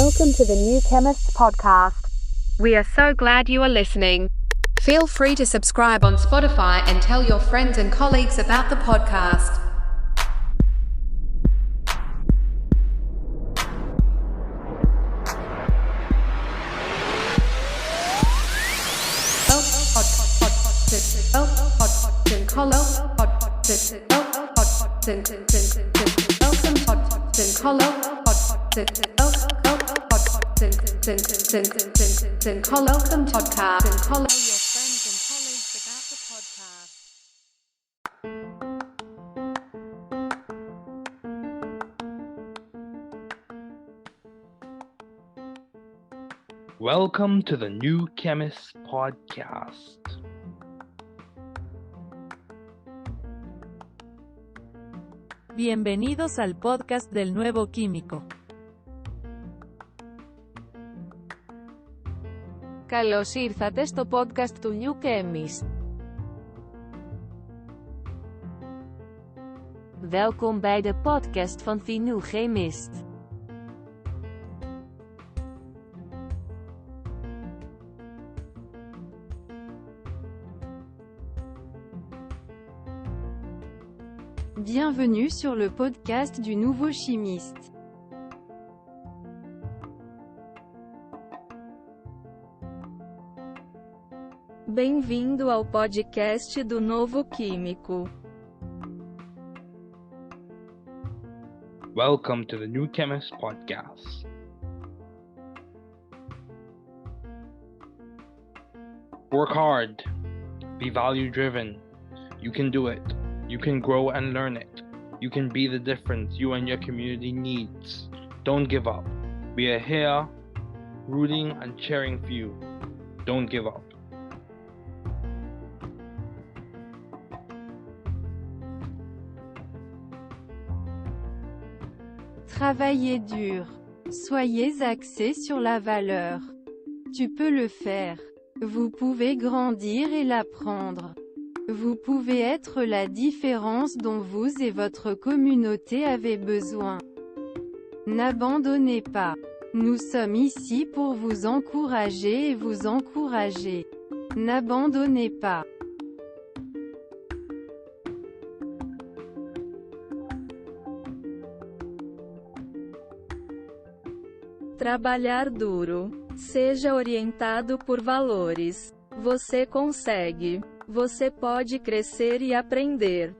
Welcome to the new Chemist podcast. We are so glad you are listening. Feel free to subscribe on Spotify and tell your friends and colleagues about the podcast. Welcome podcast and follow your friends and colleagues about the podcast. Welcome to the new Chemist podcast. Bienvenidos al podcast del nuevo químico. Καλώς ήρθατε στο podcast του New Chemist. Welkom bij de podcast van The New Chemist. Bienvenue sur le podcast du nouveau chimiste. Bem-vindo ao podcast do novo químico. Welcome to the new Chemist podcast. Work hard. Be value driven. You can do it. You can grow and learn it. You can be the difference you and your community needs. Don't give up. We are here rooting and cheering for you. Don't give up. Travaillez dur. Soyez axés sur la valeur. Tu peux le faire. Vous pouvez grandir et l'apprendre. Vous pouvez être la différence dont vous et votre communauté avez besoin. N'abandonnez pas. Nous sommes ici pour vous encourager et vous encourager. N'abandonnez pas. Trabalhar duro. Seja orientado por valores. Você consegue. Você pode crescer e aprender.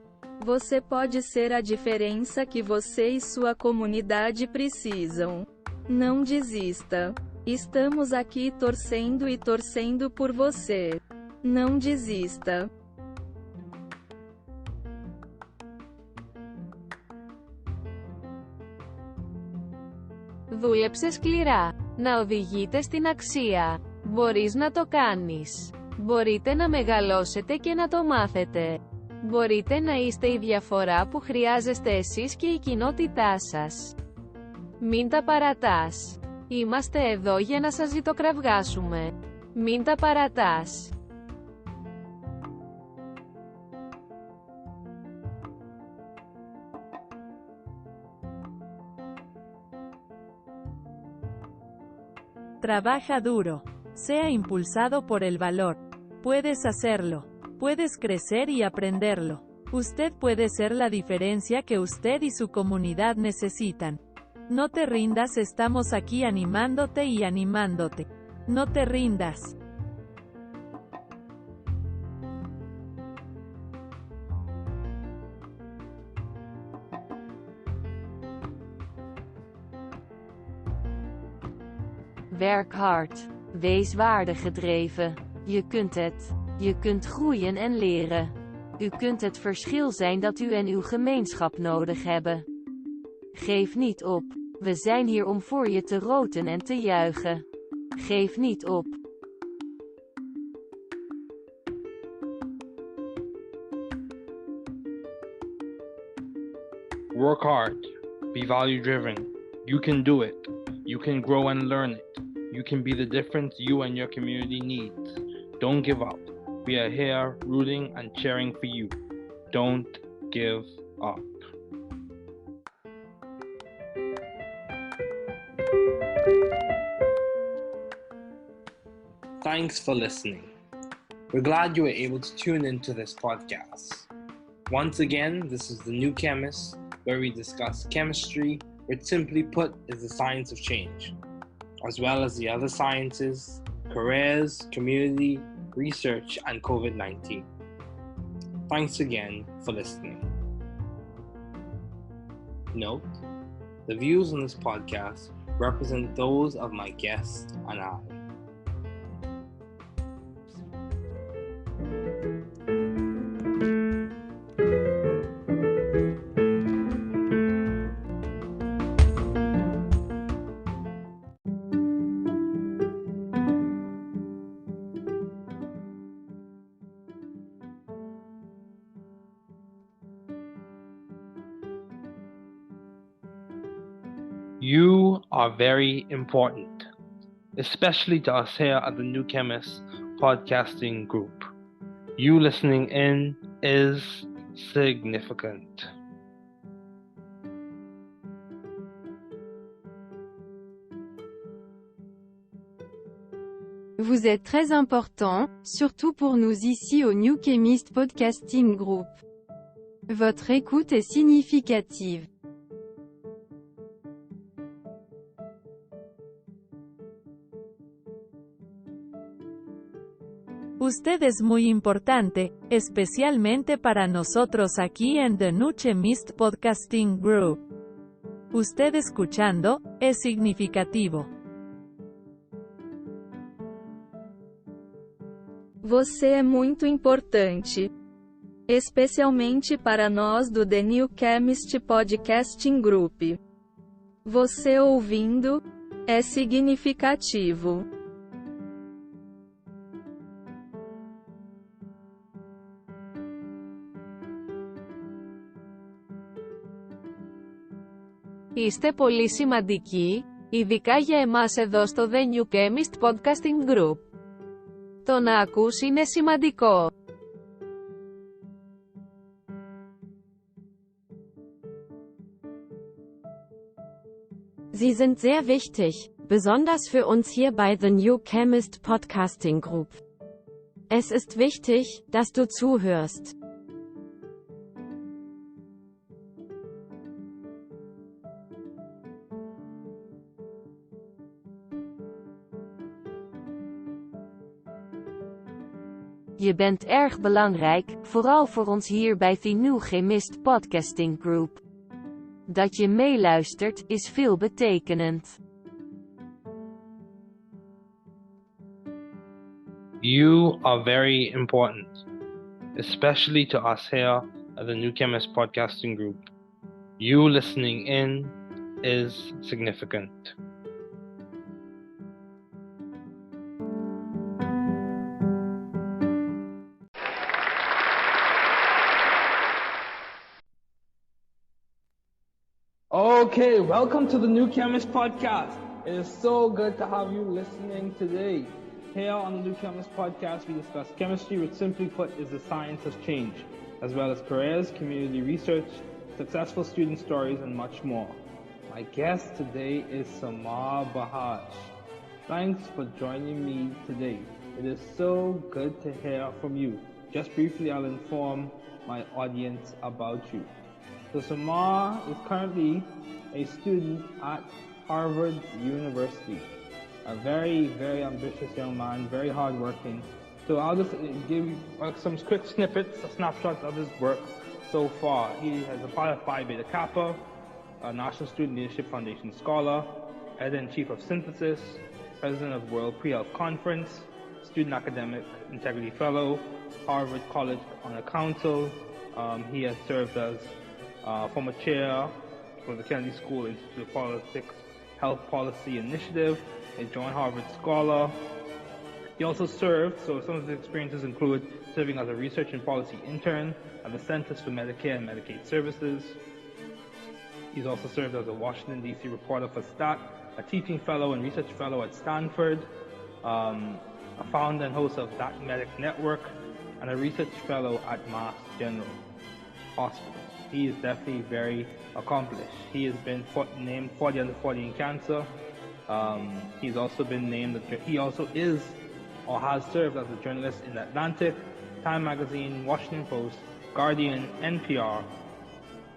Você pode ser a diferença que você e sua comunidade precisam. Não desista. Estamos aqui torcendo e torcendo por você. Não desista. Δούλεψε σκληρά. Να οδηγείτε στην αξία. Μπορείς να το κάνεις. Μπορείτε να μεγαλώσετε και να το μάθετε. Μπορείτε να είστε η διαφορά που χρειάζεστε εσείς και η κοινότητά σας. Μην τα παρατάς. Είμαστε εδώ για να σας ζητοκραυγάσουμε. Μην τα παρατάς. Trabaja duro. Sea impulsado por el valor. Puedes hacerlo. Puedes crecer y aprenderlo. Usted puede ser la diferencia que usted y su comunidad necesitan. No te rindas, estamos aquí animándote y animándote. No te rindas. Werk hard. Wees waardegedreven. Je kunt het. Je kunt groeien en leren. U kunt het verschil zijn dat u en uw gemeenschap nodig hebben. Geef niet op. We zijn hier om voor je te roten en te juichen. Geef niet op. Work hard. Be value driven. You can do it. You can grow and learn it. You can be the difference you and your community needs. Don't give up. We are here rooting and cheering for you. Don't give up. Thanks for listening. We're glad you were able to tune into this podcast. Once again, this is The New Chemist, where we discuss chemistry, which simply put is the science of change, as well as the other sciences, careers, community, research, and COVID-19. Thanks again for listening. Note, the views on this podcast represent those of my guest and I. You are very important, especially to us here at the New Chemist podcasting group. You listening in is significant. Vous êtes très important, surtout pour nous ici au New Chemist Podcasting Group. Votre écoute est significative. Usted es muy importante, especialmente para nosotros aquí en The New Chemist Podcasting Group. Usted escuchando, es significativo. Você é muito importante. Especialmente para nós do The New Chemist Podcasting Group. Você ouvindo, é significativo. Είστε πολύ σημαντικοί, ειδικά για εμάς εδώ στο The New Chemist Podcasting Group. Το να ακούς είναι σημαντικό. Sie sind sehr wichtig, besonders für uns hier bei The New Chemist Podcasting Group. Es ist wichtig, dass du zuhörst. Je bent erg belangrijk, vooral voor ons hier bij The New Chemist Podcasting Group. Dat je meeluistert, is veelbetekenend. You are very important, especially to us here at the New Chemist Podcasting Group. You listening in is significant. Okay, welcome to the New Chemist Podcast. It is so good to have you listening today. Here on the New Chemist Podcast, we discuss chemistry, which simply put is the science of change, as well as careers, community research, successful student stories, and much more. My guest today is Simar Bajaj. Thanks for joining me today. It is so good to hear from you. Just briefly, I'll inform my audience about you. So Simar is currently a student at Harvard University. A very, very ambitious young man, very hardworking. So I'll just give you some quick snippets, snapshots of his work so far. He has a Phi Beta Kappa, a National Student Leadership Foundation Scholar, Editor-in-Chief of Synthesis, President of World Pre-Health Conference, Student Academic Integrity Fellow, Harvard College Honor Council. He has served as former chair for the Kennedy School Institute of Politics Health Policy Initiative, a John Harvard Scholar. He also served, so some of his experiences include serving as a research and policy intern at the Centers for Medicare and Medicaid Services. He's also served as a Washington, D.C. reporter for STAT, a teaching fellow and research fellow at Stanford, a founder and host of That Medic Network, and a research fellow at Mass General Hospital. He is definitely very accomplished. He has been named 40 under 40 in cancer. He's also been named, he also is or has served as a journalist in The Atlantic, Time Magazine, Washington Post, Guardian, NPR.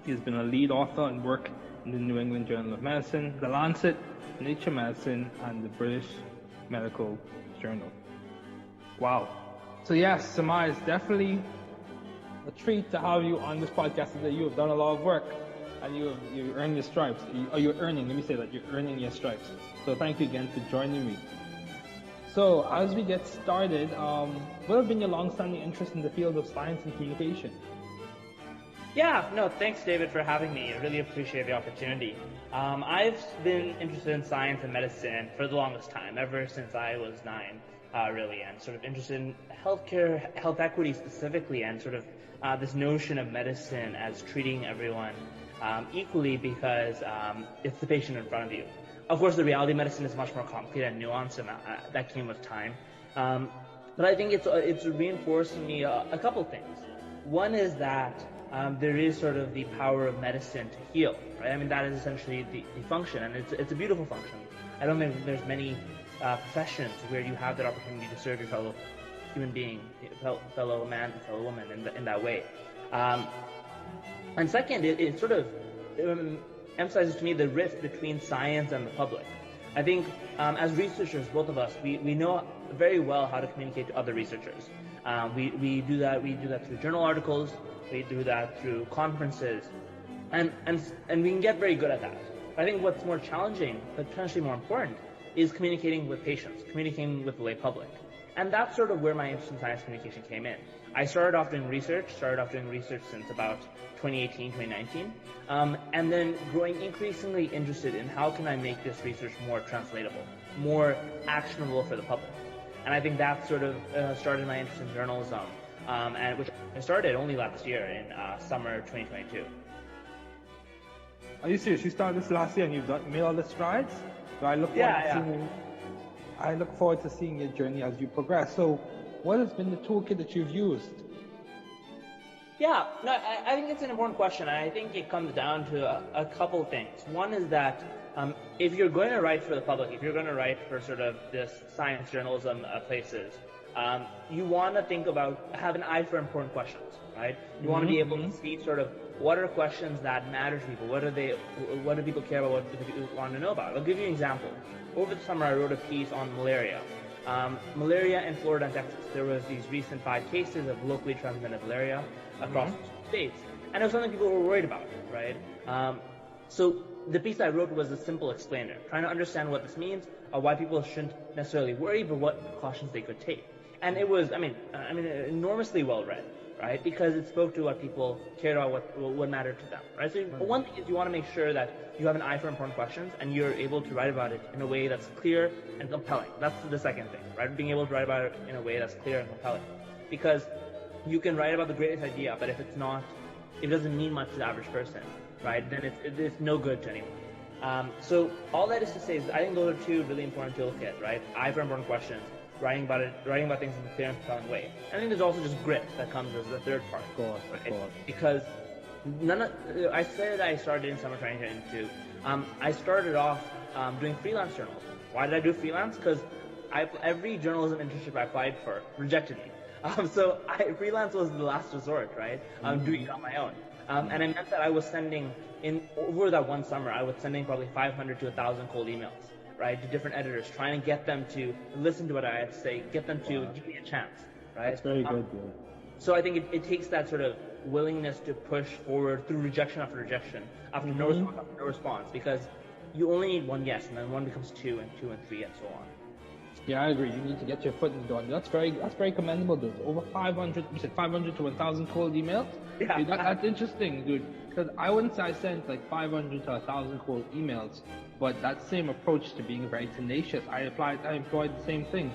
He has been a lead author and worked in the New England Journal of Medicine, The Lancet, Nature Medicine, and the British Medical Journal. Wow. So yes, Simar, it's definitely a treat to have you on this podcast today. You have done a lot of work and you earned your stripes. You're earning your stripes. So thank you again for joining me. So as we get started, what have been your long-standing interest in the field of science and communication? Yeah, no, thanks David for having me. I really appreciate the opportunity. I've been interested in science and medicine for the longest time, ever since I was 9, really, and sort of interested in healthcare, health equity specifically, and sort of this notion of medicine as treating everyone equally because it's the patient in front of you. Of course, the reality of medicine is much more complicated and nuanced, and that came with time. But I think it's reinforced in me a couple things. One is that there is sort of the power of medicine to heal, right? I mean, that is essentially the function, and it's a beautiful function. I don't think there's many professions where you have that opportunity to serve your fellow human being, fellow man, fellow woman in that way. And second, it sort of emphasizes to me the rift between science and the public. I think as researchers, both of us, we know very well how to communicate to other researchers. We do that through journal articles, we do that through conferences, and we can get very good at that. I think what's more challenging, but potentially more important, is communicating with patients, communicating with the lay public. And that's sort of where my interest in science communication came in. I started off doing research since about 2018, 2019, and then growing increasingly interested in how can I make this research more translatable, more actionable for the public. And I think that sort of started my interest in journalism, and which I started only last year in summer 2022. Are you serious? You started this last year and you've made all the strides? So I look forward to seeing your journey as you progress. So what has been the toolkit that you've used? Yeah, no, I think it's an important question. I think it comes down to a couple things. One is that if you're going to write for the public, if you're going to write for sort of this science journalism places, you want to have an eye for important questions, right? You want to be able to see sort of what are questions that matter to people, what do people care about, what do people want to know about. I'll give you an example. Over the summer, I wrote a piece on malaria. Malaria in Florida and Texas. There was these recent 5 cases of locally transmitted malaria across the states, and it was something people were worried about, right? So the piece I wrote was a simple explainer, trying to understand what this means, why people shouldn't necessarily worry, but what precautions they could take. And it was, enormously well read, right? Because it spoke to what people cared about, what mattered to them, right? So one thing is you want to make sure that you have an eye for important questions and you're able to write about it in a way that's clear and compelling. That's the second thing, right? Being able to write about it in a way that's clear and compelling. Because you can write about the greatest idea, but if it doesn't mean much to the average person, right? Then it's no good to anyone. So all that is to say is I think those are 2 really important toolkits, right? Eye for important questions, writing about things in a clear and compelling way. I think there's also just grit that comes as the third part. Of course. Because I said I started in summer 2022. I started off doing freelance journalism. Why did I do freelance? Because every journalism internship I applied for rejected me. So freelance was the last resort, right? Doing it on my own. And it meant that I was over that one summer, I was sending probably 500 to 1,000 cold emails, right, to different editors, trying to get them to listen to what I had to say, get them to give me a chance, right? That's very good, dude. So I think it takes that sort of willingness to push forward through rejection after no response, because you only need one yes, and then one becomes 2 and 2 and 3 and so on. Yeah, I agree. You need to get your foot in the door. That's very commendable, dude. Over 500, you said 500 to 1,000 cold emails? Yeah. Dude, that's interesting, dude. Because I wouldn't say I sent like 500 to 1,000 cold emails, but that same approach to being very tenacious, I employed the same thing.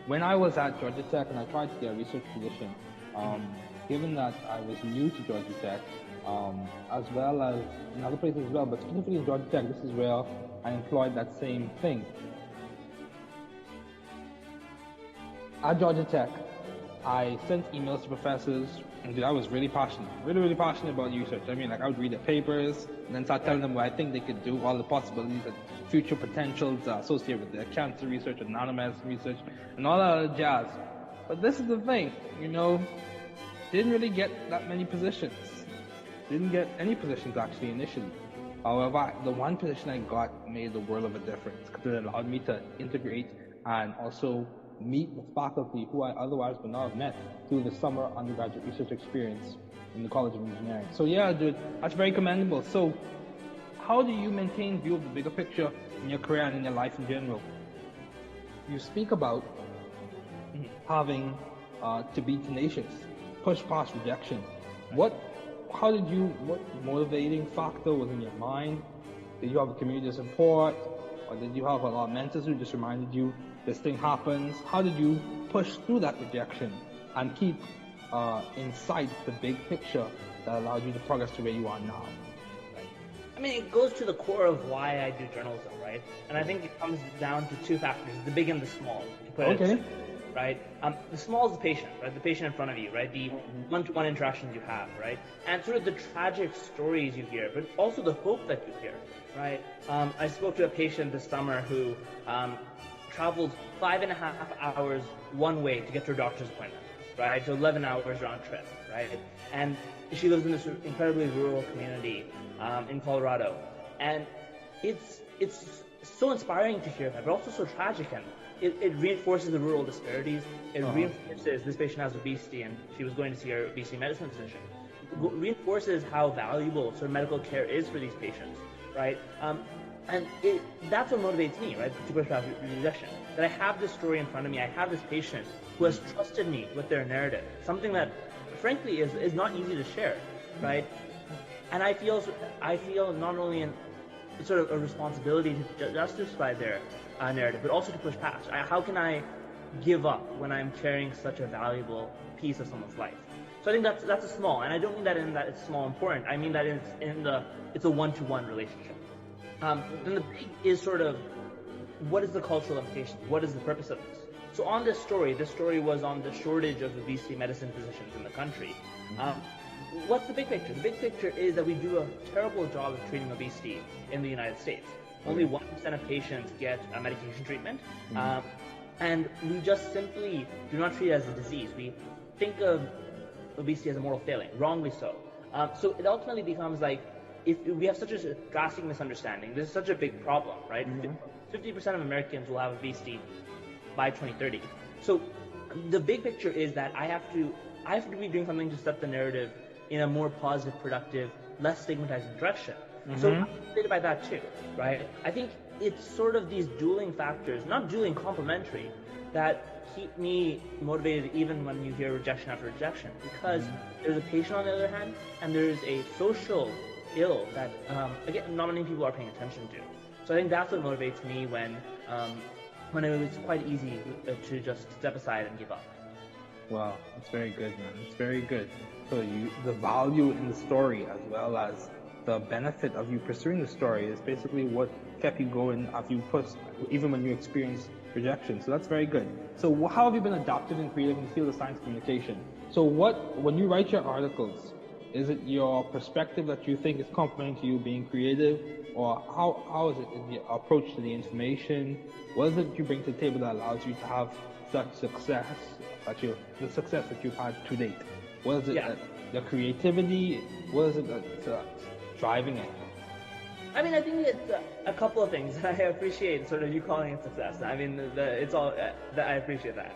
When I was at Georgia Tech and I tried to get a research position, given that I was new to Georgia Tech, as well as in other places as well, but specifically in Georgia Tech, this is where I employed that same thing. At Georgia Tech, I sent emails to professors, and I was really passionate about research. I mean, like I would read their papers and then start telling them what I think they could do, all the possibilities, and future potentials associated with the cancer research and nanomedicine research and all that other jazz. But this is the thing, didn't really get that many positions. Didn't get any positions actually initially. However, the one position I got made the world of a difference because it allowed me to integrate and also meet the faculty who I otherwise would not have met through the summer undergraduate research experience in the College of Engineering. So yeah, dude, that's very commendable. So how do you maintain view of the bigger picture in your career and in your life in general? You speak about having to be tenacious, push past rejection. What motivating factor was in your mind? Did you have a community support, or did you have a lot of mentors who just reminded you this thing happens? How did you push through that rejection and keep in sight the big picture that allowed you to progress to where you are now? I mean, it goes to the core of why I do journalism, right? And I think it comes down to two factors, the big and the small, to put it right? The small is the patient, right? The patient in front of you, right? The one-to-one interactions you have, right? And sort of the tragic stories you hear, but also the hope that you hear, right? I spoke to a patient this summer who traveled 5.5 hours one way to get to her doctor's appointment, right? So 11 hours round trip, right? And she lives in this incredibly rural community in Colorado, and it's so inspiring to hear that, but also so tragic, and it reinforces the rural disparities. It reinforces this patient has obesity, and she was going to see her obesity medicine physician. It reinforces how valuable sort of medical care is for these patients, right? And that's what motivates me, right? To push past rejection. That I have this story in front of me. I have this patient who has trusted me with their narrative, something that, frankly, is not easy to share, right? And I feel not only in sort of a responsibility to justify their narrative, but also to push past. How can I give up when I'm carrying such a valuable piece of someone's life? So I think that's a small, and I don't mean that in that it's small important. I mean that it's a one-to-one relationship. Then the big is sort of, what is the cultural implication? What is the purpose of this? So on this story was on the shortage of obesity medicine physicians in the country. What's the big picture? The big picture is that we do a terrible job of treating obesity in the United States. Only 1% of patients get a medication treatment, and we just simply do not treat it as a disease. We think of obesity as a moral failing, wrongly so. So it ultimately becomes like, if we have such a drastic misunderstanding, this is such a big problem, right? 50% of Americans will have obesity by 2030. So the big picture is that I have to be doing something to set the narrative in a more positive, productive, less stigmatizing direction. So I'm motivated by that too, right? I think it's sort of these dueling factors, not dueling, complementary, that keep me motivated even when you hear rejection after rejection, because there's a patient on the other hand, and there's a social ill that, again, not many people are paying attention to. So I think that's what motivates me when it's quite easy to just step aside and give up. Wow, that's very good, man. It's very good. So the value in the story, as well as the benefit of you pursuing the story, is basically what kept you going after you pushed, even when you experienced rejection. So that's very good. So how have you been adaptive and creative in the field of science communication? So when you write your articles, is it your perspective that you think is complementing to you being creative, or how is it the approach to the information? What is it you bring to the table that allows you to have such success, the success that you've had to date? What is it, the creativity? What is it that's driving it? I mean, I think it's a couple of things. I appreciate sort of you calling it success. I mean, it's all I appreciate that.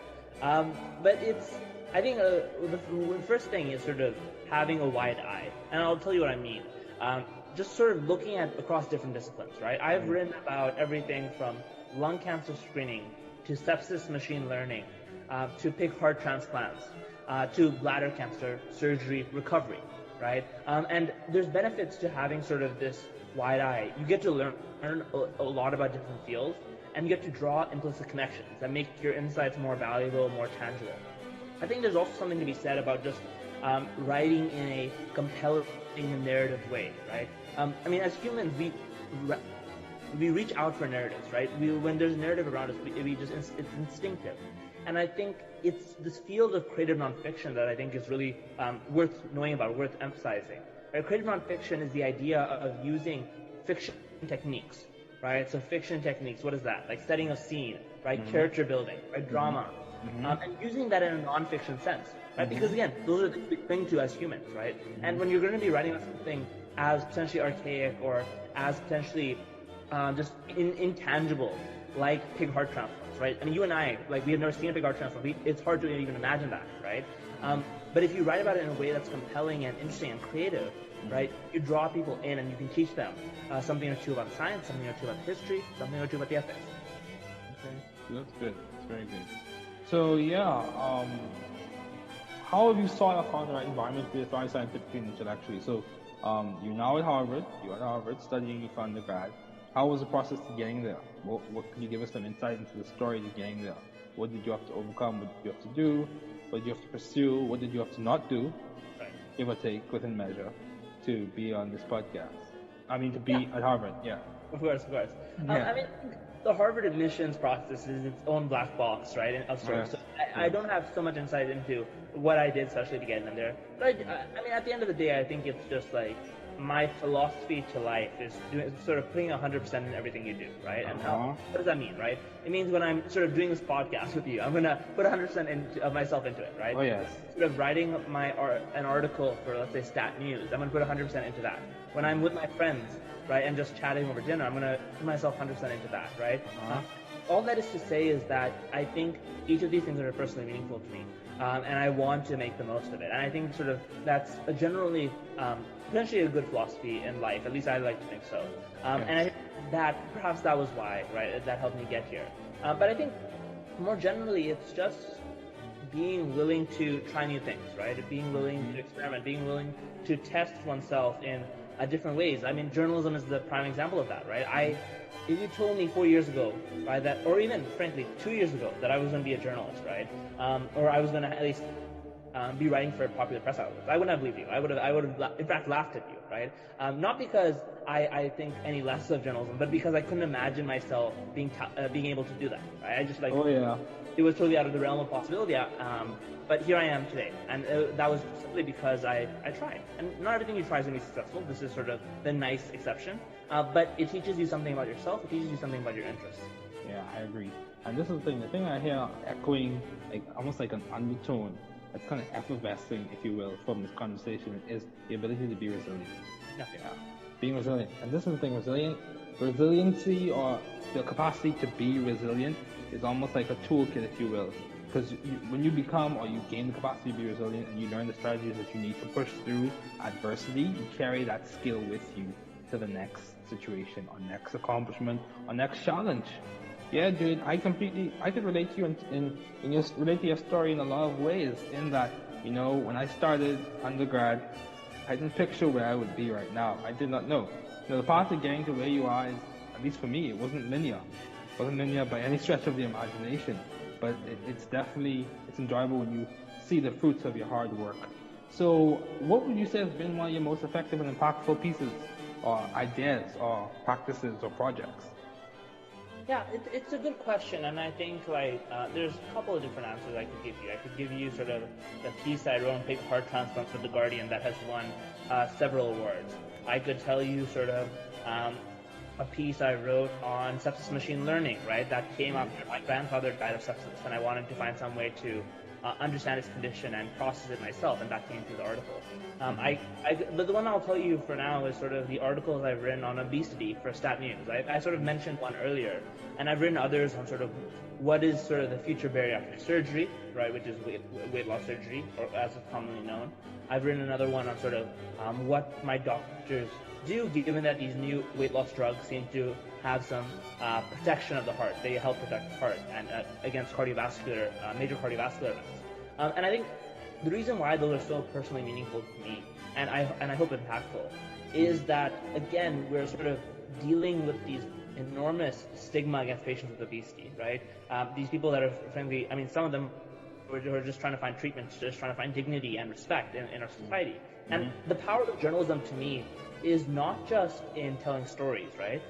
But I think the first thing is sort of having a wide eye, and I'll tell you what I mean. Just sort of looking at across different disciplines, right? I've written about everything from lung cancer screening to sepsis machine learning, to pig heart transplants, to bladder cancer surgery recovery, right? And there's benefits to having sort of this wide eye. You get to learn a lot about different fields, and you get to draw implicit connections that make your insights more valuable, more tangible. I think there's also something to be said about just writing in a compelling and narrative way, right? I mean, as humans, we reach out for narratives, right? When there's a narrative around us, it's instinctive. And I think it's this field of creative nonfiction that I think is really worth knowing about, worth emphasizing. Right? Creative nonfiction is the idea of using fiction techniques right? So fiction techniques, what is that? Like setting a scene, right? Character building, right? Drama. And using that in a non-fiction sense, right? Because again, those are the big thing to as humans, right? And when you're going to be writing about something as potentially archaic or as potentially just intangible, like pig heart transplants, right? I mean, you and I, like, we have never seen a pig heart transplant. It's hard to even imagine that, right? But if you write about it in a way that's compelling and interesting and creative, right, you draw people in and you can teach them something or two about science, something or two about history, something or two about the ethics. Okay, that's good. That's very good. So yeah, how have you sought out found the right environment to thrive scientifically and intellectually? So you're now at Harvard. You're at Harvard studying for undergrad. How was the process to getting there? What can you give us some insight into the story to getting there? What did you have to overcome? What did you have to do? What did you have to pursue? What did you have to not do? Right. Give or take, within measure, to be on this podcast. I mean, to be at Harvard. Yeah. Of course, of course. Yeah. I mean, the Harvard admissions process is its own black box, right? Of sorts. So I don't have so much insight into what I did, especially to get in there. But I mean, at the end of the day, I think it's just like my philosophy to life is sort of putting 100% in everything you do, right? And what does that mean, right? It means when I'm sort of doing this podcast with you, I'm gonna put 100% of myself into it, right? Oh yes. Sort of writing an article for, let's say, Stat News, I'm gonna put 100% into that. When I'm with my friends, right, and just chatting over dinner, I'm gonna put myself 100% into that, right? All that is to say is that I think each of these things are personally meaningful to me, and I want to make the most of it. And I think sort of that's a generally potentially a good philosophy in life. At least I like to think so. And I think that perhaps that was why, right, that helped me get here. But I think more generally, it's just being willing to try new things, right? Being willing to experiment, being willing to test oneself in different ways. I mean, journalism is the prime example of that, right? If you told me 4 years ago, right, that, or even frankly 2 years ago, that I was going to be a journalist, right, or I was going to at least be writing for popular press outlets, I wouldn't have believed you. I would have, in fact, laughed at you, right? Not because I think any less of journalism, but because I couldn't imagine myself being able to do that. Right? I just like. Oh yeah. It was totally out of the realm of possibility. But here I am today, and that was simply because I tried. And not everything you try is going to be successful. This is sort of the nice exception. But it teaches you something about yourself. It teaches you something about your interests. Yeah, I agree. And this is the thing I hear echoing, like almost like an undertone. It's kind of effervescing, if you will, from this conversation is the ability to be resilient. Yeah. Being resilient. And this is the thing, resiliency or the capacity to be resilient is almost like a toolkit, if you will. Because when you become or you gain the capacity to be resilient and you learn the strategies that you need to push through adversity, you carry that skill with you to the next situation or next accomplishment or next challenge. Yeah, dude, I could relate to you relate to your story in a lot of ways. In that, when I started undergrad, I didn't picture where I would be right now. I did not know. The path to getting to where you are is, at least for me, it wasn't linear. It wasn't linear by any stretch of the imagination. But it's enjoyable when you see the fruits of your hard work. So, what would you say has been one of your most effective and impactful pieces, or ideas, or practices, or projects? Yeah, it's a good question, and I think there's a couple of different answers I could give you. I could give you sort of the piece I wrote on pig heart transplants for The Guardian that has won several awards. I could tell you sort of a piece I wrote on sepsis machine learning, right? That came after my grandfather died of sepsis, and I wanted to find some way to understand his condition and process it myself, and that came through the article. But the one I'll tell you for now is sort of the articles I've written on obesity for Stat News. I sort of mentioned one earlier, and I've written others on sort of what is sort of the future bariatric surgery, right, which is weight loss surgery, or as it's commonly known. I've written another one on sort of what my doctors do, given that these new weight loss drugs seem to have some protection of the heart. They help protect the heart and against major cardiovascular events. And I think the reason why those are so personally meaningful to me, and I hope impactful, is that again we're sort of dealing with these enormous stigma against patients with obesity, right? These people that are frankly, I mean, some of them who are just trying to find treatment, just trying to find dignity and respect in our society. And the power of journalism to me is not just in telling stories, right?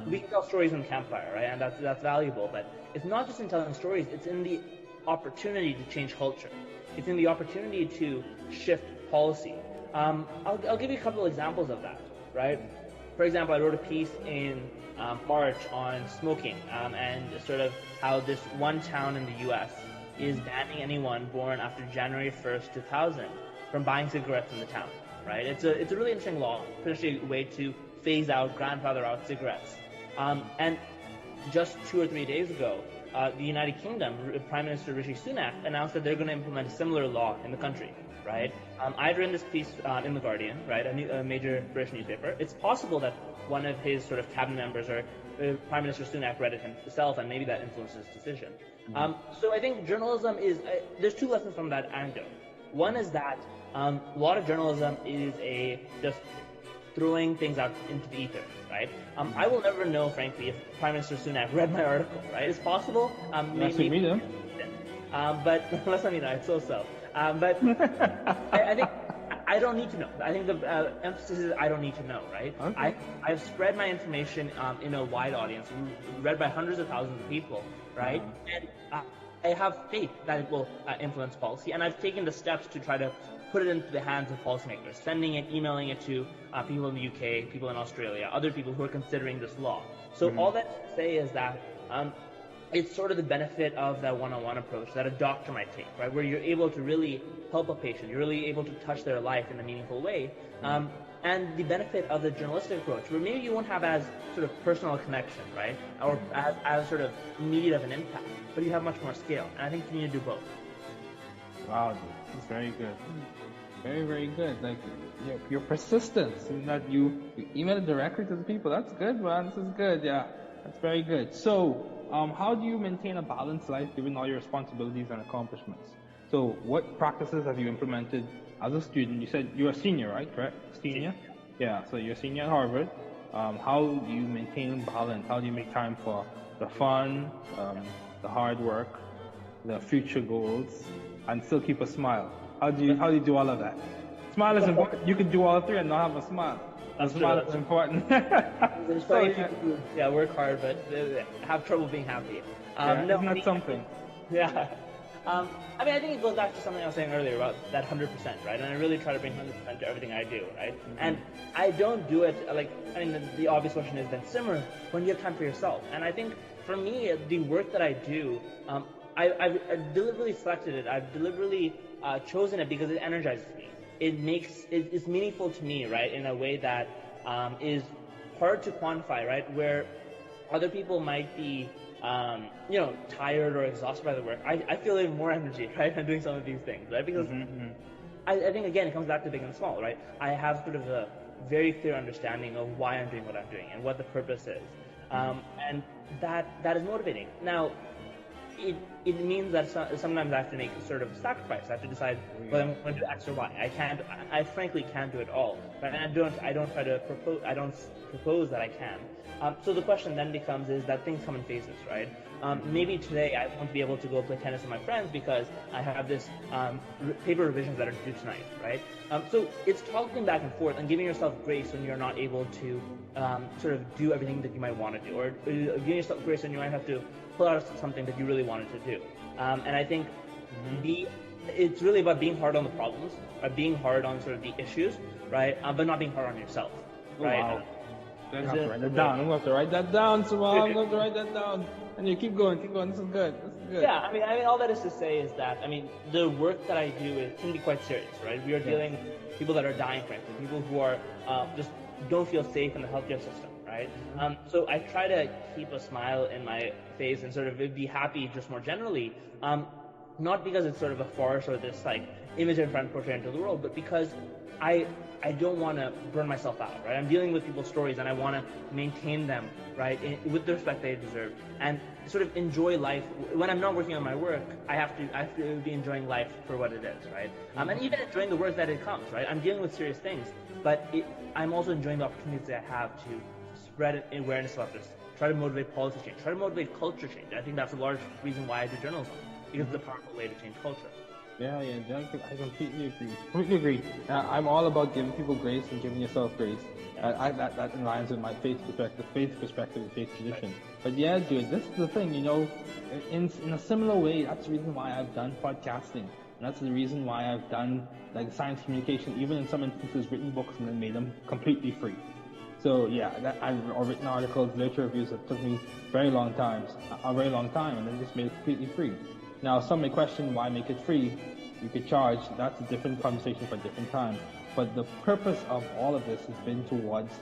We can tell stories in Campfire, right? And that's valuable, but it's not just in telling stories, it's in the opportunity to change culture. It's in the opportunity to shift policy. I'll give you a couple of examples of that, right? For example, I wrote a piece in march on smoking, and sort of how this one town in the U.S. is banning anyone born after January 1st, 2000 from buying cigarettes in the town, right? It's a really interesting law, especially a way to phase out, grandfather out cigarettes. And just 2 or 3 days ago, the United Kingdom, Prime Minister Rishi Sunak announced that they're going to implement a similar law in the country, right? I'd written this piece in The Guardian, right, a major British newspaper. It's possible that one of his sort of cabinet members or Prime Minister Sunak read it himself, and maybe that influenced his decision. So I think journalism is, there's 2 lessons from that anecdote. One is that a lot of journalism is just throwing things out into the ether, right? I will never know, frankly, if Prime Minister Sunak read my article, right? It's possible. Maybe, but unless I mean that, it's so. But I think I don't need to know. I think the emphasis is I don't need to know, right? Okay. I've spread my information in a wide audience, read by hundreds of thousands of people, right? And I have faith that it will influence policy, and I've taken the steps to try to put it into the hands of policymakers, sending it, emailing it to people in the UK, people in Australia, other people who are considering this law. So all that to say is that it's sort of the benefit of that one-on-one approach that a doctor might take, right? Where you're able to really help a patient, you're really able to touch their life in a meaningful way. And the benefit of the journalistic approach, where maybe you won't have as sort of personal connection, right? Or as sort of immediate of an impact, but you have much more scale. And I think you need to do both. Wow, dude, that's very good. Very, very good. Like, your persistence in that you email it directly to the people. That's good, man. This is good. Yeah, that's very good. So, how do you maintain a balanced life given all your responsibilities and accomplishments? So, what practices have you implemented as a student? You said you're a senior, right? Correct? Senior? Yeah, so you're a senior at Harvard. How do you maintain balance? How do you make time for the fun, the hard work, the future goals, and still keep a smile? How do you do all of that? Smile is important. You can do all 3 and not have a smile. A smile is important. There's plenty of people who work hard but have trouble being happy. Isn't that something? Yeah. I mean, I think it goes back to something I was saying earlier about that 100%, right? And I really try to bring 100% to everything I do, right? And I don't do it, the obvious question is then, Simar, when do you have time for yourself? And I think for me, the work that I do, I've deliberately selected it. I've deliberately chosen it because it energizes me. It's meaningful to me, right? In a way that is hard to quantify, right? Where other people might be, tired or exhausted by the work. I feel even more energy, right? I'm doing some of these things, right? Because I think, again, it comes back to big and small, right? I have sort of a very clear understanding of why I'm doing what I'm doing and what the purpose is. And that is motivating. Now, it means that sometimes I have to make a sort of sacrifice. I have to decide whether I'm going to do X or Y. I frankly can't do it all. But I don't propose that I can. So the question then becomes is that things come in phases, right? Maybe today I won't be able to go play tennis with my friends because I have this paper revisions that are due tonight, right? So it's talking back and forth and giving yourself grace when you're not able to sort of do everything that you might want to do, or giving yourself grace when you might have to pull out something that you really wanted to do. And I think it's really about being hard on the problems, being hard on sort of the issues, right? But not being hard on yourself, right? Wow. I'm going to have to write that down. I'm going to have to write that down, Simar. I'm going to have to write that down. And you keep going. This is good. Yeah, I mean, all that is to say is that, the work that I do can be quite serious, right? We are dealing with people that are dying, frankly, people who are just don't feel safe in the healthcare system, right? So I try to keep a smile in my face and sort of be happy just more generally, not because it's sort of a farce or this image I'm trying to portray into the world, but because I don't want to burn myself out, right? I'm dealing with people's stories and I want to maintain them, right, with the respect they deserve, and sort of enjoy life. When I'm not working on my work, I have to be enjoying life for what it is, right? And even enjoying the work that it comes, right? I'm dealing with serious things, but I'm also enjoying the opportunities that I have to spread awareness about this, try to motivate policy change, try to motivate culture change. I think that's a large reason why I do journalism, because it's a powerful way to change culture. Yeah, I completely agree. I'm all about giving people grace and giving yourself grace. That aligns with my faith perspective, and faith tradition. But yeah, dude, this is the thing, in a similar way, that's the reason why I've done podcasting. And that's the reason why I've done science communication, even in some instances written books and then made them completely free. So yeah, or written articles, literature reviews that took me a very long time, and then just made it completely free. Now, some may question why make it free. You could charge. That's a different conversation for a different time. But the purpose of all of this has been towards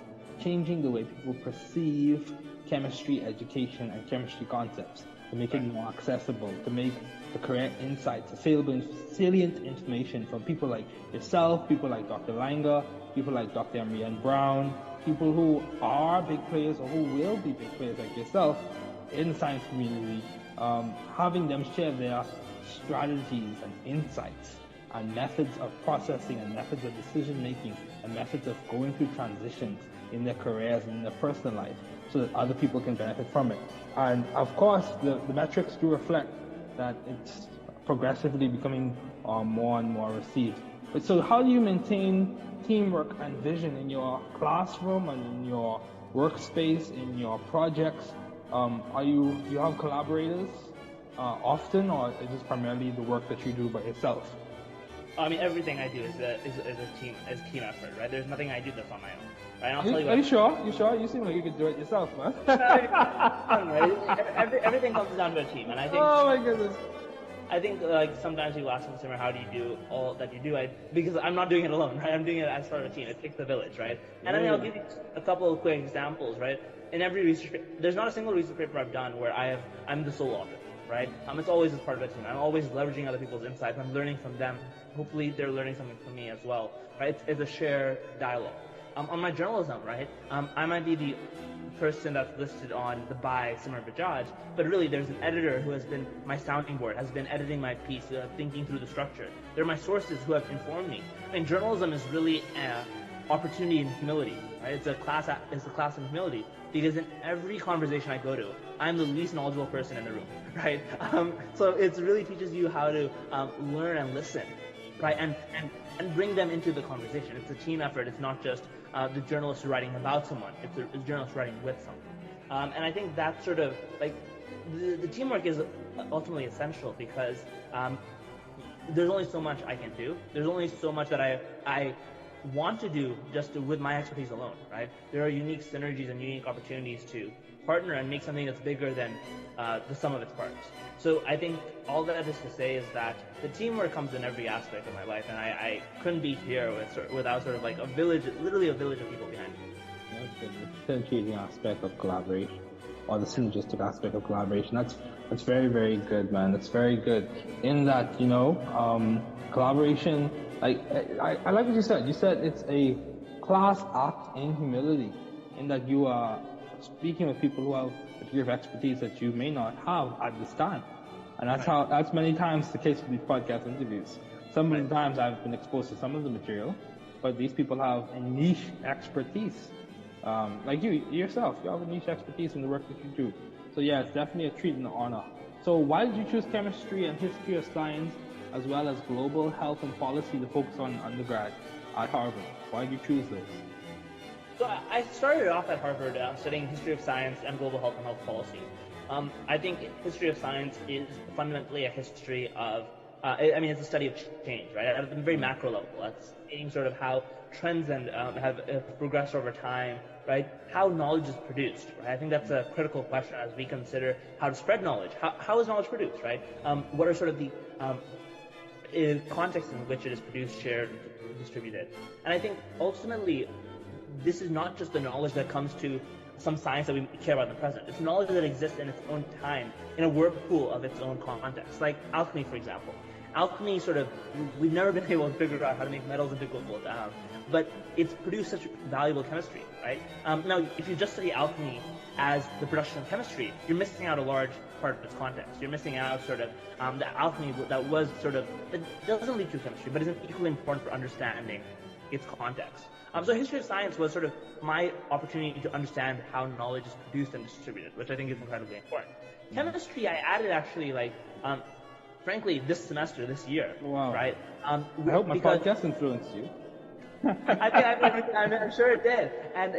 changing the way people perceive chemistry education and chemistry concepts, to make it more accessible, to make the correct insights, salient information from people like yourself, people like Dr. Langer, people like Dr. Marianne Brown, people who are big players or who will be big players like yourself in the science community, having them share their strategies and insights and methods of processing and methods of decision making and methods of going through transitions in their careers and in their personal life so that other people can benefit from it. And of course, the metrics do reflect that it's progressively becoming more and more received. But so how do you maintain teamwork and vision in your classroom and in your workspace, in your projects? Do you have collaborators often, or is this primarily the work that you do by yourself? I mean, everything I do is a team effort, right? There's nothing I do that's on my own, right? Are you sure? You sure? You seem like you could do it yourself, man. Everything comes down to a team, and I think. Oh my goodness. I think like sometimes people ask me, Simar, how do you do all that you do? Because I'm not doing it alone, right? I'm doing it as part of a team. It takes a village, right? And I mean, I'll give you a couple of quick examples, right? In every research paper, there's not a single research paper I've done where I'm the sole author, right? It's always as part of a team. I'm always leveraging other people's insights. I'm learning from them. Hopefully, they're learning something from me as well, right? It's a shared dialogue. On my journalism, right? I might be the person that's listed on the by Simar Bajaj, but really there's an editor who has been my sounding board, has been editing my piece, thinking through the structure. They're my sources who have informed me. I mean, journalism is really an opportunity in humility, right? It's a class in humility, because in every conversation I go to, I'm the least knowledgeable person in the room, right? So it really teaches you how to learn and listen, right? And bring them into the conversation. It's a team effort. It's not just the journalist writing about someone. It's a journalist writing with someone. And I think that's sort of like the teamwork is ultimately essential, because there's only so much I can do. There's only so much that I want to do just with my expertise alone, right? There are unique synergies and unique opportunities to partner and make something that's bigger than the sum of its parts. So I think all that is to say is that the teamwork comes in every aspect of my life, and I couldn't be here without sort of like a village, literally a village of people behind me. That's good. The differentiating aspect of collaboration, or the synergistic aspect of collaboration. That's very, very good, man. That's very good. In that, collaboration. I like what you said. You said it's a class act in humility, in that you are speaking with people who have a degree of expertise that you may not have at this time. And that's many times the case with these podcast interviews. Some of the times I've been exposed to some of the material, but these people have a niche expertise. Like you yourself, you have a niche expertise in the work that you do. So yeah, it's definitely a treat and an honor. So why did you choose chemistry and history of science, as well as global health and policy, to focus on undergrad at Harvard? Why did you choose those? So I started off at Harvard studying history of science and global health and health policy. I think history of science is fundamentally a history of, it's a study of change, right? At a very macro level, it's seeing sort of how trends and have progressed over time, right? How knowledge is produced, right? I think that's a critical question as we consider how to spread knowledge. How is knowledge produced, right? What are sort of the context in which it is produced, shared, distributed? And I think ultimately, this is not just the knowledge that comes to some science that we care about in the present. It's knowledge that exists in its own time, in a whirlpool of its own context. Like alchemy, for example. Alchemy we've never been able to figure out how to make metals into gold, but it's produced such valuable chemistry, right? Now, if you just study alchemy as the production of chemistry, you're missing out a large part of its context. You're missing out sort of the alchemy that doesn't lead to chemistry, but isn't equally important for understanding its context. So history of science was sort of my opportunity to understand how knowledge is produced and distributed, which I think is incredibly important. Chemistry, I added actually frankly, this semester, this year. Wow. Right? I hope my podcast influenced you. I'm sure it did. And,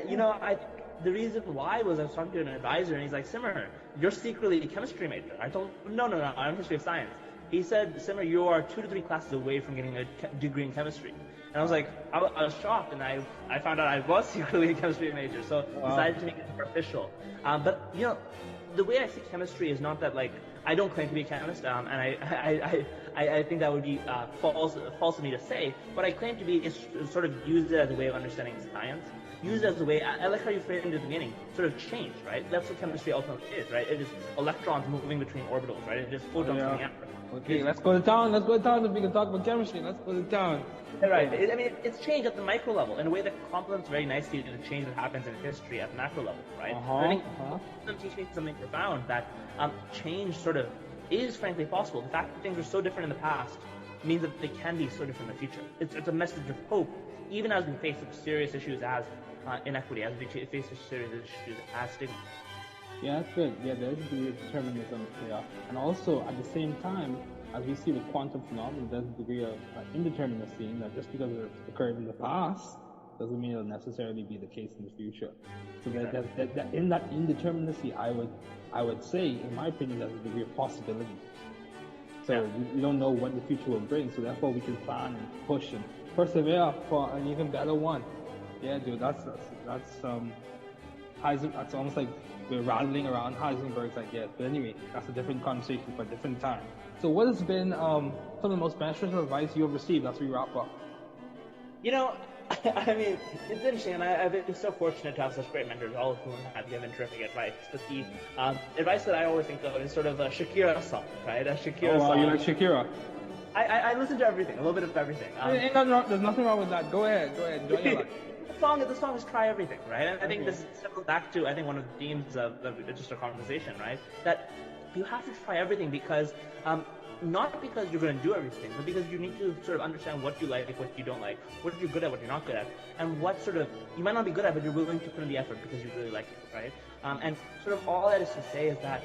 the reason why was I was talking to an advisor, and he's like, Simar, you're secretly a chemistry major. I told him, no, I'm history of science. He said, Simar, you are 2 to 3 classes away from getting a degree in chemistry. And I was like, I was shocked, and I found out I was secretly a chemistry major, so decided to make it more official. But you know, the way I see chemistry is not that like I don't claim to be a chemist, and I think that would be false of me to say. What I claim to be is sort of use it as a way of understanding science. Use it as a way, I like how you framed it at the beginning, sort of change, right? That's what chemistry ultimately is, right? It is electrons moving between orbitals, right? It is photons coming out. Okay, let's go to town. Let's go to town if we can talk about chemistry. Let's go to town. Right. I mean, it's change at the micro level in a way that complements very nicely to the change that happens in history at the macro level, right? I think them teach me something profound, that change sort of is frankly possible. The fact that things are so different in the past means that they can be so different in the future. It's a message of hope, even as we face such serious issues as inequity, as we face such serious issues as stigma. Yeah, that's good. Yeah, there's a degree of determinism there. And also, at the same time, as we see with quantum phenomena, there's a degree of indeterminacy, in that just because it occurred in the past doesn't mean it'll necessarily be the case in the future. So that in that indeterminacy, I would say, in my opinion, there's a degree of possibility. So we don't know what the future will bring, so therefore we can plan and push and persevere for an even better one. Yeah, dude, that's almost like we're rattling around Heisenberg's ideas. But anyway, that's a different conversation for a different time. So what has been some of the most beneficial advice you have received as we wrap up? You know, I mean, it's interesting, and I've been so fortunate to have such great mentors, all of whom have given terrific advice. But the advice that I always think of is sort of a Shakira song, right? A Shakira song. Oh, you like Shakira? I listen to everything, a little bit of everything. There's nothing wrong with that. Go ahead, enjoy your life. The song is try everything, right? And I think this circles back to, I think, one of the themes of just our conversation, right? That you have to try everything because, not because you're going to do everything, but because you need to sort of understand what you like, what you don't like, what you're good at, what you're not good at, and what sort of, you might not be good at, but you're willing to put in the effort because you really like it, right? And sort of all that is to say is that,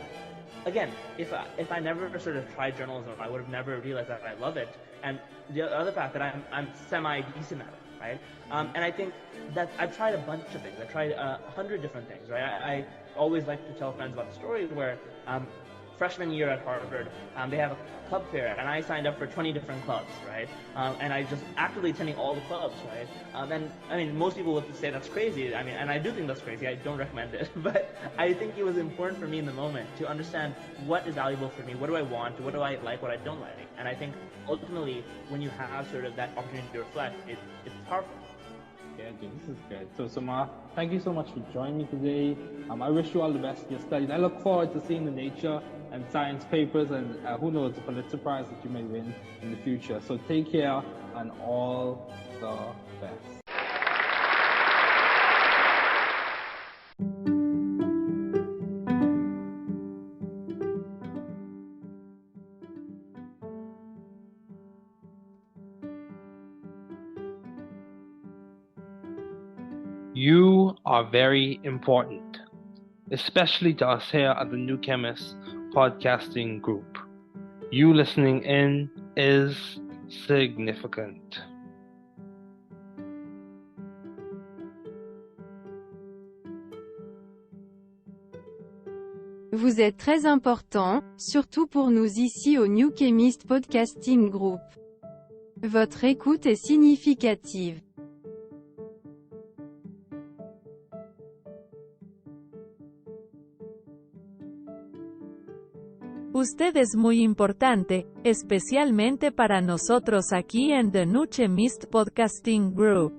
again, if I never sort of tried journalism, I would have never realized that I love it. And the other fact that I'm semi-decent at it. Right? And I think that I've tried a bunch of things. I've tried 100 different things, right? I always like to tell friends about the story where freshman year at Harvard, they have a club fair, and I signed up for 20 different clubs, right? And I just actively attending all the clubs, right? And I mean, most people would say that's crazy. I mean, and I do think that's crazy. I don't recommend it, but I think it was important for me in the moment to understand what is valuable for me, what do I want, what do I like, what I don't like. And I think ultimately, when you have sort of that opportunity to reflect, it's powerful. Yeah, dude, this is good. So, Simar, thank you so much for joining me today. I wish you all the best in your studies. I look forward to seeing the nature and science papers, and who knows, the Pulitzer Prize that you may win in the future. So take care, and all the best. You are very important, especially to us here at the New Chemist podcasting group. You listening in is significant. Vous êtes très important, surtout pour nous ici au New Chemist Podcasting Group. Votre écoute est significative. Usted es muy importante, especialmente para nosotros aquí en The New Chemist Podcasting Group.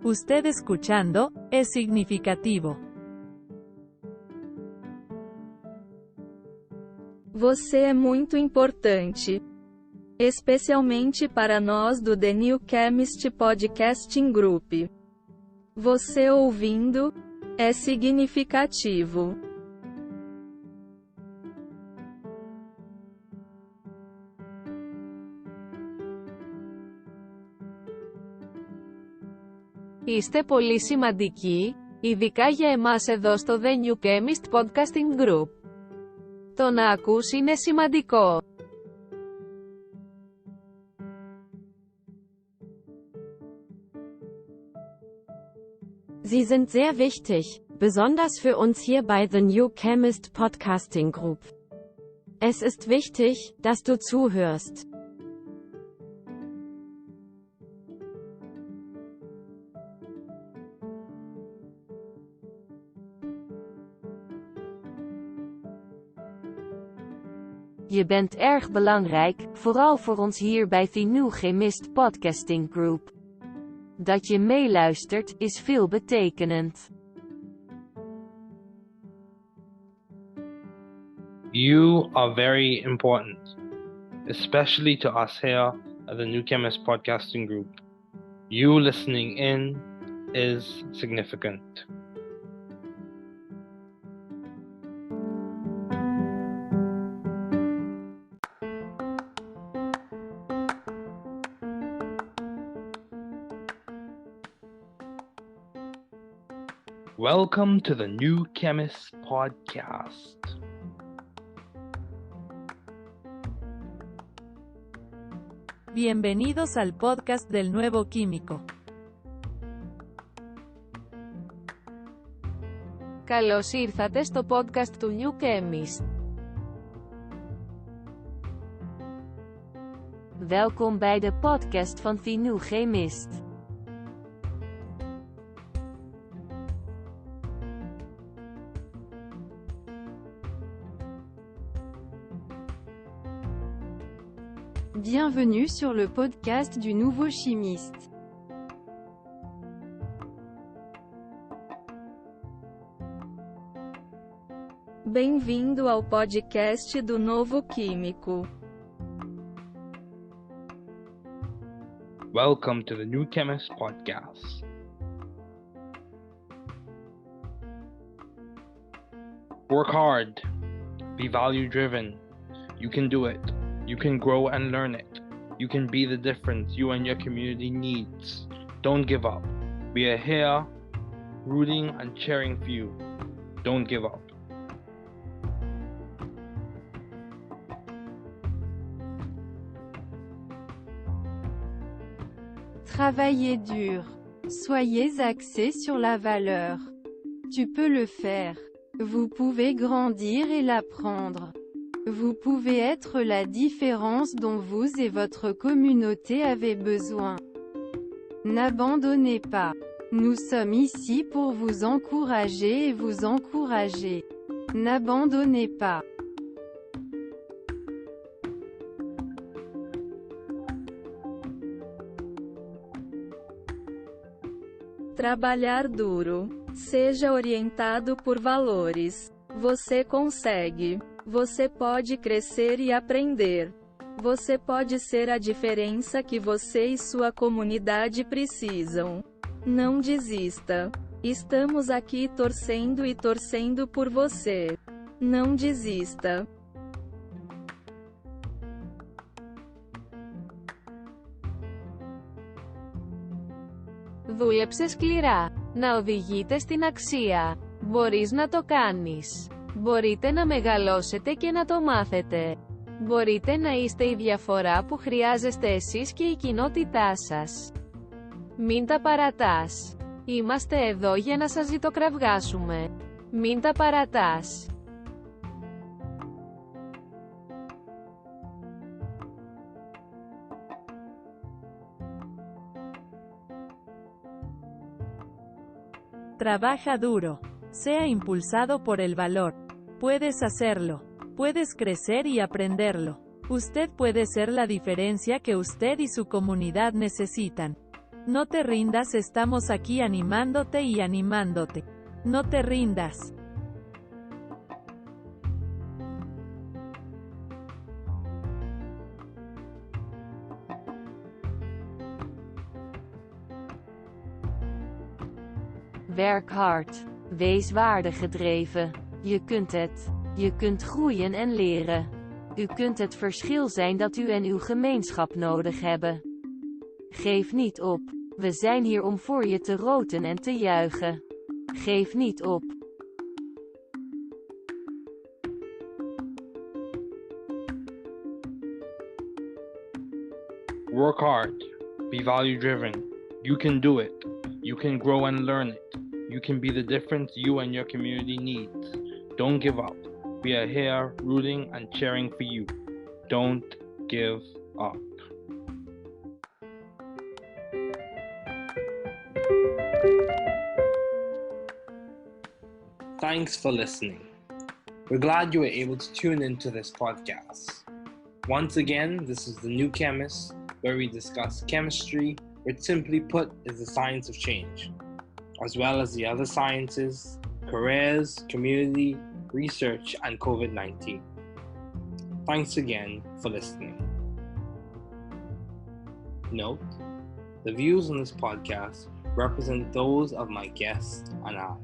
Usted escuchando, es significativo. Você é muito importante. Especialmente para nós do The New Chemist Podcasting Group. Você ouvindo, é significativo. Είστε πολύ σημαντικοί, ειδικά για εμάς εδώ στο The New Chemist Podcasting Group. Το να ακούς είναι σημαντικό. Sie sind sehr wichtig, besonders für uns hier bei The New Chemist Podcasting Group. Es ist wichtig, dass du zuhörst. Je bent erg belangrijk, vooral voor ons hier bij The New Chemist Podcasting Group. Dat je meeluistert, is veelbetekenend. You are very important, especially to us here at the New Chemist Podcasting Group. You listening in is significant. Welcome to the New Chemist Podcast. Bienvenidos al podcast del nuevo químico. Καλώς ήρθατε στο podcast του New Chemist. Welkom bij de podcast van The New Chemist. Bienvenue sur le podcast du nouveau chimiste. Bem-vindo ao podcast do novo químico. Welcome to the New Chemist Podcast. Work hard. Be value-driven. You can do it. You can grow and learn it. You can be the difference you and your community needs. Don't give up. We are here, rooting and cheering for you. Don't give up. Travaillez dur. Soyez axé sur la valeur. Tu peux le faire. Vous pouvez grandir et l'apprendre. Vous pouvez être la différence dont vous et votre communauté avez besoin. N'abandonnez pas. Nous sommes ici pour vous encourager et vous encourager. N'abandonnez pas. Trabalhar duro. Seja orientado por valores. Você consegue. Você pode crescer e aprender. Você pode ser a diferença que você e sua comunidade precisam. Não desista. Estamos aqui torcendo e torcendo por você. Não desista. Δούλεψε σκληρά. Να οδηγείτε στην αξία. Μπορείς να το κάνεις. Μπορείτε να μεγαλώσετε και να το μάθετε. Μπορείτε να είστε η διαφορά που χρειάζεστε εσείς και η κοινότητά σας. Μην τα παρατάς. Είμαστε εδώ για να σας ζητοκραυγάσουμε. Μην τα παρατάς. Trabaja duro. Sea impulsado por el valor. Puedes hacerlo. Puedes crecer y aprenderlo. Usted puede ser la diferencia que usted y su comunidad necesitan. No te rindas, estamos aquí animándote y animándote. No te rindas. Werk hard. Wees waardegedreven. Je kunt het. Je kunt groeien en leren. U kunt het verschil zijn dat u en uw gemeenschap nodig hebben. Geef niet op. We zijn hier om voor je te roten en te juichen. Geef niet op. Work hard. Be value-driven. You can do it. You can grow and learn it. You can be the difference you and your community needs. Don't give up. We are here rooting and cheering for you. Don't give up. Thanks for listening. We're glad you were able to tune into this podcast. Once again, this is the New Chemist, where we discuss chemistry, which simply put is the science of change, as well as the other sciences, careers, community, research, and COVID-19. Thanks again for listening. Note, the views on this podcast represent those of my guest and I.